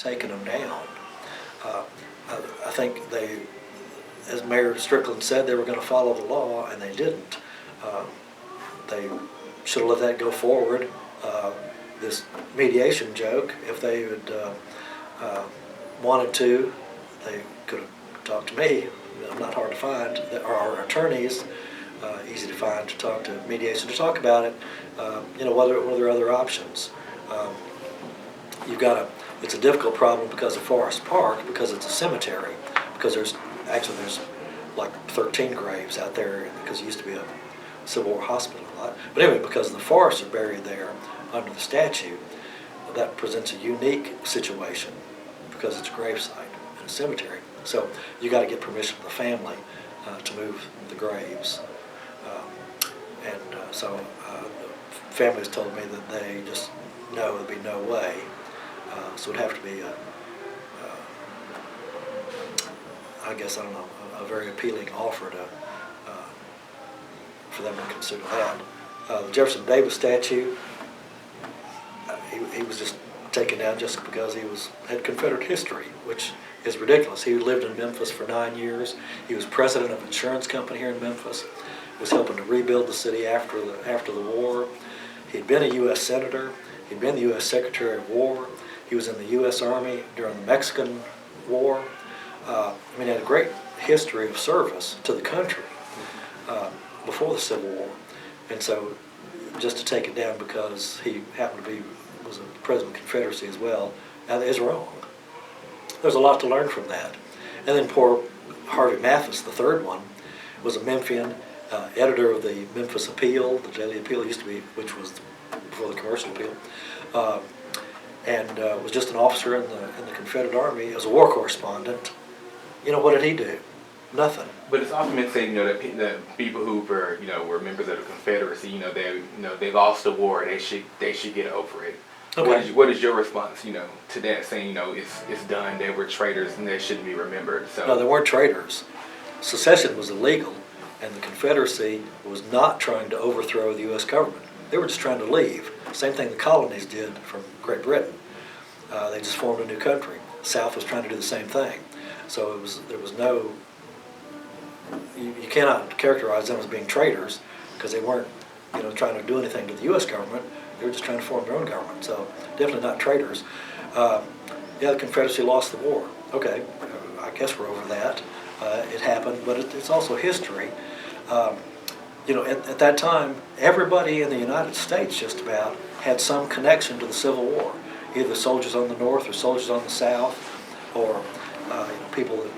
taken them down. I think they, as Mayor Strickland said, they were going to follow the law, and they didn't. They should have let that go forward. This mediation joke, if they had wanted to, they could have talked to me. I'm not hard to find. Our attorneys, easy to find to talk to mediation, to talk about it. You know, what are other options? You've got it's a difficult problem because of Forest Park, because it's a cemetery, because there's like 13 graves out there, because it used to be a Civil War hospital a lot. But anyway, because the forests are buried there under the statue, that presents a unique situation because it's a gravesite and a cemetery. So you got to get permission from the family to move the graves. So the families told me that they just know there'd be no way. So it'd have to be I guess, I don't know, a very appealing offer to for them to consider that. The Jefferson Davis statue, he was just taken down just because he had Confederate history, which is ridiculous. He lived in Memphis for 9 years. He was president of an insurance company here in Memphis. Was helping to rebuild the city after the war. He'd been a U.S. Senator. He'd been the U.S. Secretary of War. He was in the U.S. Army during the Mexican War. I mean, he had a great history of service to the country before the Civil War. And so just to take it down because he happened to was a president of the Confederacy as well, is wrong. There's a lot to learn from that. And then poor Harvey Mathis, the third one, was a Memphian, editor of the Memphis Appeal, the Daily Appeal used to be, which was before the Commercial Appeal, and was just an officer in the Confederate Army as a war correspondent. You know, what did he do? Nothing. But it's often been said, you know, that people who were members of the Confederacy, they lost the war. They should get over it. Okay. What is your response, to that, saying, it's done, they were traitors and they shouldn't be remembered? So no, they weren't traitors. Secession was illegal, and the Confederacy was not trying to overthrow the U.S. government. They were just trying to leave. Same thing the colonies did from Great Britain. They just formed a new country. The South was trying to do the same thing. So there was no. You cannot characterize them as being traitors because they weren't, trying to do anything to the U.S. government. They were just trying to form their own government. So definitely not traitors. Yeah, the Confederacy lost the war. Okay, I guess we're over that. It happened, but it's also history. At that time, everybody in the United States just about had some connection to the Civil War, either soldiers on the North or soldiers on the South, or people that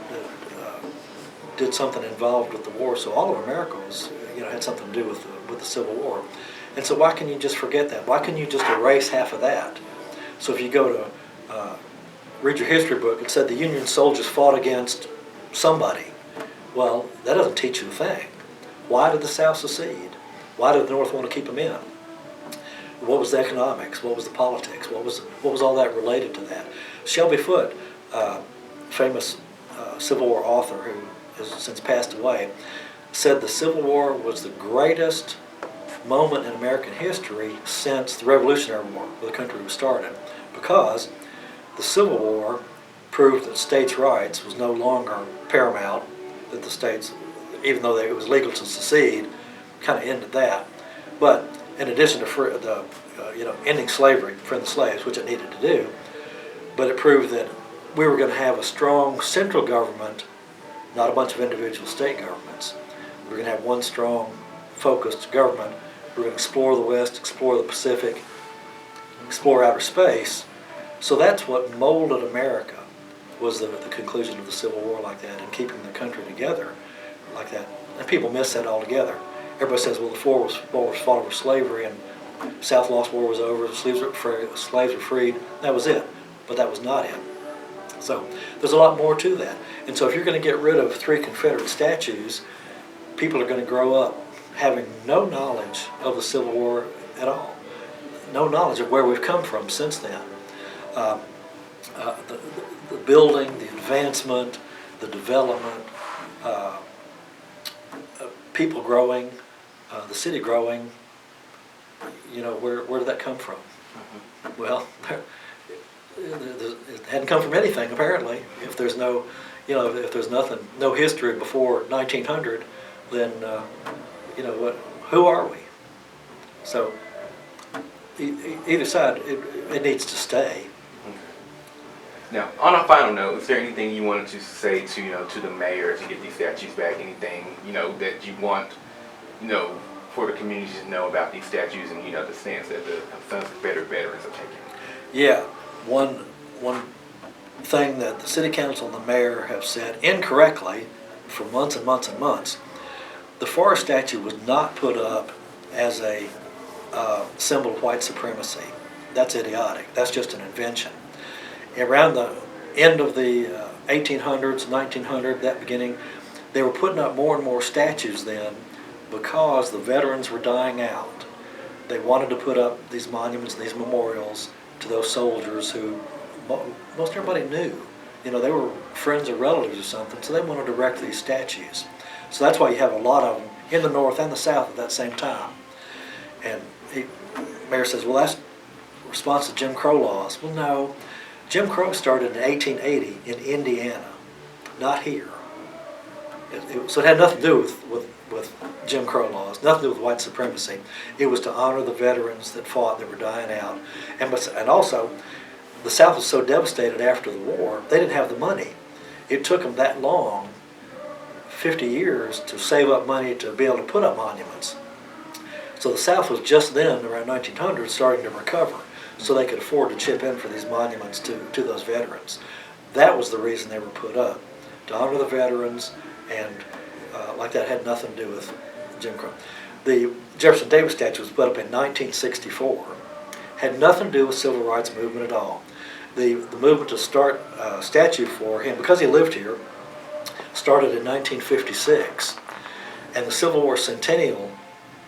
did something involved with the war. So all of America was, had something to do with the Civil War. And so why can you just forget that? Why can you just erase half of that? So if you go to read your history book, it said the Union soldiers fought against somebody. Well, that doesn't teach you a thing. Why did the South secede? Why did the North want to keep them in? What was the economics? What was the politics? What was all that related to that? Shelby Foote, famous Civil War author who has since passed away, said the Civil War was the greatest moment in American history since the Revolutionary War, where the country was started, because the Civil War proved that states' rights was no longer paramount, that the states, even though it was legal to secede, kind of ended that. But in addition to ending slavery, freeing the slaves, which it needed to do, but it proved that we were going to have a strong central government, not a bunch of individual state governments. We were going to have one strong, focused government. We were going to explore the West, explore the Pacific, explore outer space. So that's what molded America, was the conclusion of the Civil War like that, and keeping the country together like that. And people miss that altogether. Everybody says, well, the war was fought over slavery, and South lost war was over, slaves were freed. That was it. But that was not it. So there's a lot more to that. And so if you're going to get rid of 3 Confederate statues, people are going to grow up having no knowledge of the Civil War at all. No knowledge of where we've come from since then. The building, the advancement, the development, people growing, the city growing, where did that come from? Well, it hadn't come from anything apparently. If there's no, if there's nothing, no history before 1900, then what? Who are we? So either side, it needs to stay. Now, on a final note, is there anything you wanted to say to to the mayor to get these statues back? Anything that you want for the community to know about these statues and the stance that the Sons of Confederate Veterans are taking? Yeah, one thing that the city council and the mayor have said incorrectly for months and months and months, the Forrest statue was not put up as a symbol of white supremacy. That's idiotic. That's just an invention. Around the end of the 1800s, 1900, that beginning, they were putting up more and more statues then because the veterans were dying out. They wanted to put up these monuments, these memorials to those soldiers who most everybody knew. They were friends or relatives or something, so they wanted to erect these statues. So that's why you have a lot of them in the North and the South at that same time. And the mayor says, well, that's a response to Jim Crow laws. Well, no. Jim Crow started in 1880 in Indiana, not here. So it had nothing to do with Jim Crow laws, nothing to do with white supremacy. It was to honor the veterans that fought, that were dying out. And also, the South was so devastated after the war, they didn't have the money. It took them that long, 50 years, to save up money to be able to put up monuments. So the South was just then, around 1900, starting to recover, so they could afford to chip in for these monuments to those veterans. That was the reason they were put up, to honor the veterans, and like that had nothing to do with Jim Crow. The Jefferson Davis statue was put up in 1964. Had nothing to do with civil rights movement at all. The movement to start a statue for him, because he lived here, started in 1956, and the Civil War centennial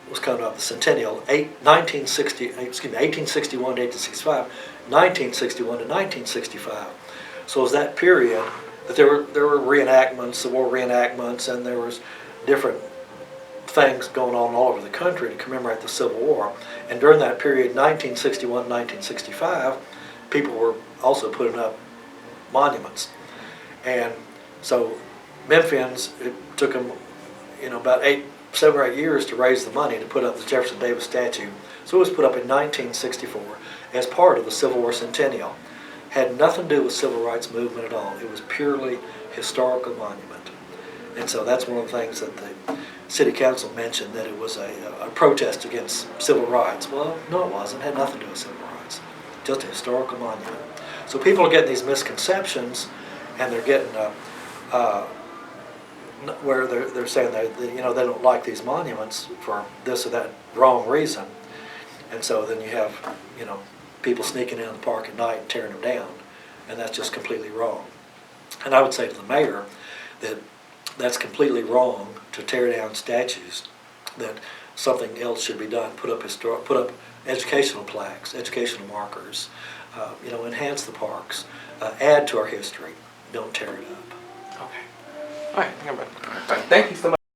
was coming up. The centennial, 1861 to 1865, 1961 to 1965. So it was that period that there were reenactments, the war reenactments, and there was different things going on all over the country to commemorate the Civil War. And during that period, 1961 to 1965, people were also putting up monuments. And so Memphians, it took them about 7 or 8 years to raise the money to put up the Jefferson Davis statue. So it was put up in 1964 as part of the Civil War centennial. Had nothing to do with civil rights movement at all. It was purely historical monument. And so that's one of the things that the city council mentioned, that it was a protest against civil rights. Well, no, it wasn't. It had nothing to do with civil rights. Just a historical monument. So people are getting these misconceptions, and they're getting where they're saying they don't like these monuments for this or that wrong reason, and so then you have people sneaking in the park at night and tearing them down, and that's just completely wrong. And I would say to the mayor that that's completely wrong to tear down statues. That something else should be done. Put up educational plaques, educational markers. Enhance the parks. Add to our history. Don't tear it up. Okay. All right. Thank you so much.